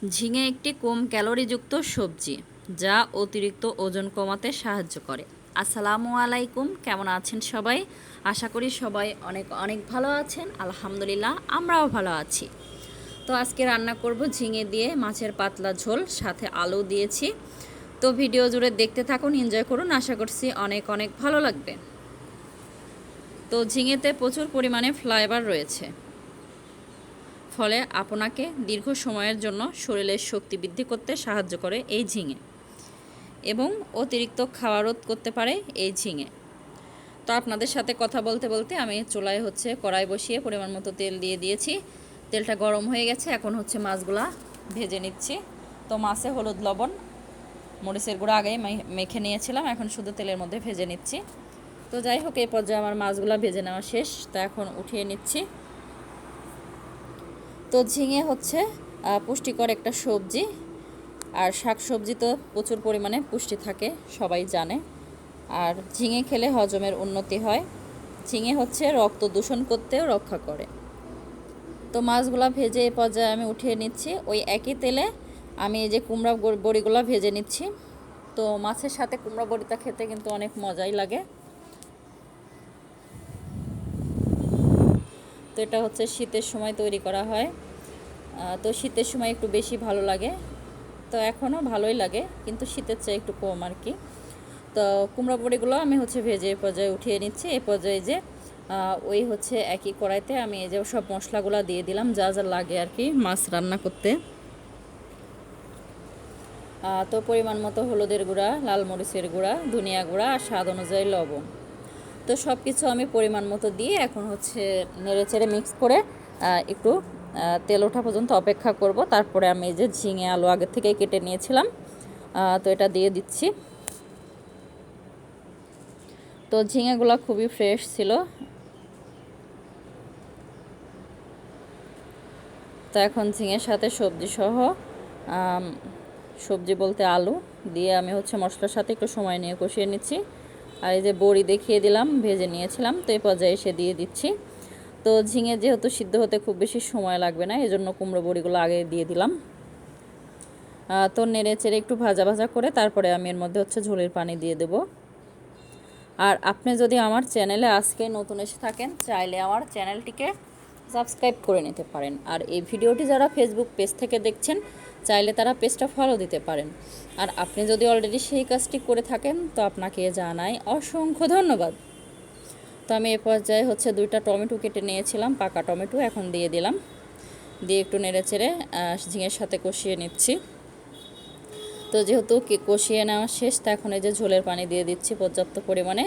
ঝিঙে একটি কম ক্যালোরিযুক্ত সবজি যা অতিরিক্ত ওজন কমাতে সাহায্য করে। আসসালামু আলাইকুম, কেমন আছেন সবাই? আশা করি সবাই অনেক অনেক ভালো আছেন। আলহামদুলিল্লাহ, আমরাও ভালো আছি। তো আজকে রান্না করব ঝিঙে দিয়ে মাছের পাতলা ঝোল, সাথে আলু দিয়েছি। তো ভিডিও জুড়ে দেখতে থাকুন, এনজয় করুন, আশা করছি অনেক অনেক ভালো লাগবে। তো ঝিঙেতে প্রচুর পরিমাণে ফাইবার রয়েছে, ফলে আপনাকে দীর্ঘ সময়ের জন্য শরীরের শক্তি বৃদ্ধি করতে সাহায্য করে এই ঝিঙে, এবং অতিরিক্ত খাওয়া রোধ করতে পারে এই ঝিঙে। তো আপনাদের সাথে কথা বলতে বলতে আমি চুলায় কড়াই বসিয়ে পরিমাণ মতো তেল দিয়ে দিয়েছি। তেলটা গরম হয়ে গেছে, এখন মাছগুলা ভেজে নিচ্ছি। তো মাছে হলুদ, লবণ, মরিচের গুঁড়া আগেই মেখে নিয়েছিলাম, এখন শুধু তেলের মধ্যে ভেজে নিচ্ছি। তো যাই হোক, এই পর্যায়ে আমার মাছগুলা ভেজে নেওয়া শেষ। তো এখন উঠিয়ে নিচ্ছি। তো ঝিঙে পুষ্টিকর একটা সবজি, আর শাক সবজি তো প্রচুর পরিমাণে পুষ্টি থাকে, সবাই জানে। আর ঝিঙে খেলে হজমের উন্নতি হয়। ঝিঙে রক্ত দূষণ করতেও রক্ষা করে। তো মাছগুলা ভেজে এই পর্যায়ে আমি উঠিয়ে নিচ্ছি। ওই একই তেলে আমি এই যে কুমড়া বড়িগুলো ভেজে নিচ্ছি। তো মাছের সাথে কুমড়া বড়িটা খেতে কিন্তু অনেক মজাই লাগে। তো এটা শীতের সময় তৈরি করা হয়। তো শীতের সময় একটু বেশি ভালো লাগে। তো এখনও ভালোই লাগে, কিন্তু শীতের চেয়ে একটু কম আর কি। তো কুমড়া বড়িগুলো আমি ভেজে এই পর্যায়ে উঠিয়ে নিচ্ছি। এই পর্যায়ে যে ওই একই কড়াইতে আমি এই যে সব মশলাগুলো দিয়ে দিলাম, যা যা লাগে আর কি মাছ রান্না করতে। তো পরিমাণ মতো হলুদের গুঁড়া, লাল মরিচের গুঁড়া, ধনিয়া গুঁড়া আর স্বাদ অনুযায়ী লবণ। তো সব কিছু আমি পরিমাণ মতো দিয়ে এখন নেড়ে চেড়ে মিক্স করে একটু তেল ওঠা পর্যন্ত অপেক্ষা করব। তারপরে আমি এই যে ঝিঙে আলু আগের থেকে কেটে নিয়েছিলাম, তো এটা দিয়ে দিচ্ছি। তো ঝিঙেগুলো খুবই ফ্রেশ ছিল। তো এখন ঝিঙের সাথে সবজি সহ, সবজি বলতে আলু দিয়ে আমি মশলার সাথে একটু সময় নিয়ে কষিয়ে নিচ্ছি। আর এই যে বড়ি দেখিয়ে দিলাম, ভেজে নিয়েছিলাম, তো এই পর্যায়ে এসে দিয়ে দিচ্ছি। তো ঝিঙে যেহেতু সিদ্ধ হতে খুব বেশি সময় লাগবে না, এজন্য কুমড়ো বড়িগুলো আগে দিয়ে দিলাম। তো নেড়ে চেড়ে একটু ভাজা ভাজা করে তারপরে আমি এর মধ্যে ঝোলের পানি দিয়ে দেব। আর আপনি যদি আমার চ্যানেলে আজকে নতুন এসে থাকেন, চাইলে আমার চ্যানেলটিকে সাবস্ক্রাইব করে নিতে পারেন। আর এই ভিডিওটি যারা ফেসবুক পেজ থেকে দেখছেন, চাইলে তারা পেজটা ফলো দিতে পারেন। আর আপনি যদি অলরেডি সেই কাজটি করে থাকেন, তো আপনাকে জানাই অসংখ্য ধন্যবাদ। তো আমি এ পর্যায়ে 2টা টমেটো কেটে নিয়েছিলাম, পাকা টমেটো, এখন দিয়ে দিলাম। দিয়ে একটু নেড়ে চেড়ে ঝিঙের সাথে কষিয়ে নিচ্ছি। তো যেহেতু কষিয়ে নেওয়া শেষ, তা এখন এই যে ঝোলের পানি দিয়ে দিচ্ছি পর্যাপ্ত পরিমাণে।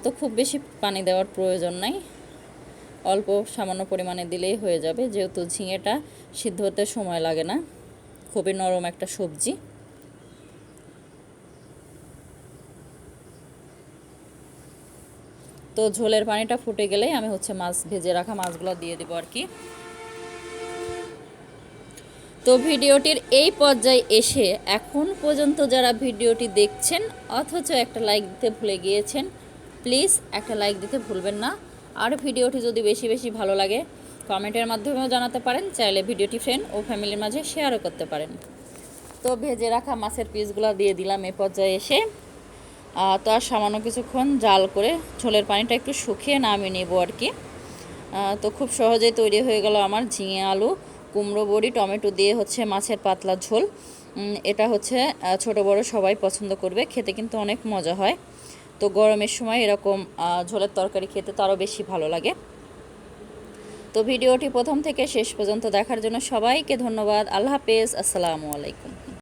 তো খুব বেশি পানি দেওয়ার প্রয়োজন নাই, অল্প সামান্য পরিমাণে দিলেই হয়ে যাবে, যেহেতু ঝিঙেটা সিদ্ধ হতে সময় লাগে না, খুবই নরম একটা সবজি। তো ঝোলের পানিটা ফুটে গেলেই আমি মাছ ভেজে রাখা মাছগুলো দিয়ে দেবো আর কি। তো ভিডিওটির এই পর্যায়ে এসে এখন পর্যন্ত যারা ভিডিওটি দেখছেন অথচ একটা লাইক দিতে ভুলে গিয়েছেন, প্লিজ একটা লাইক দিতে ভুলবেন না। আর ভিডিওটি যদি বেশি বেশি ভালো লাগে, কমেন্টের মাধ্যমেও জানাতে পারেন, চাইলে ভিডিওটি ফ্রেন্ড ও ফ্যামিলির মাঝে শেয়ারও করতে পারেন। তো ভেজে রাখা মাছের পিসগুলো দিয়ে দিলাম এই পর্যায়ে এসে। তো আর সামান্য কিছুক্ষণ জাল করে ঝোলের পানিটা একটু শুকিয়ে নামিয়ে নেব আর কি। তো খুব সহজেই তৈরি হয়ে গেল আমার ঝিঙে আলু, কুমড়ো বড়ি, টমেটো দিয়ে মাছের পাতলা ঝোল। এটা ছোট বড় সবাই পছন্দ করবে, খেতে কিন্তু অনেক মজা হয়। তো গরমের সময় এরকম ঝোলের তরকারি খেতে তো আরও বেশি ভালো লাগে। তো ভিডিওটি প্রথম থেকে শেষ পর্যন্ত দেখার জন্য সবাইকে ধন্যবাদ। আল্লাহ হাফেজ, আসসালামু আলাইকুম।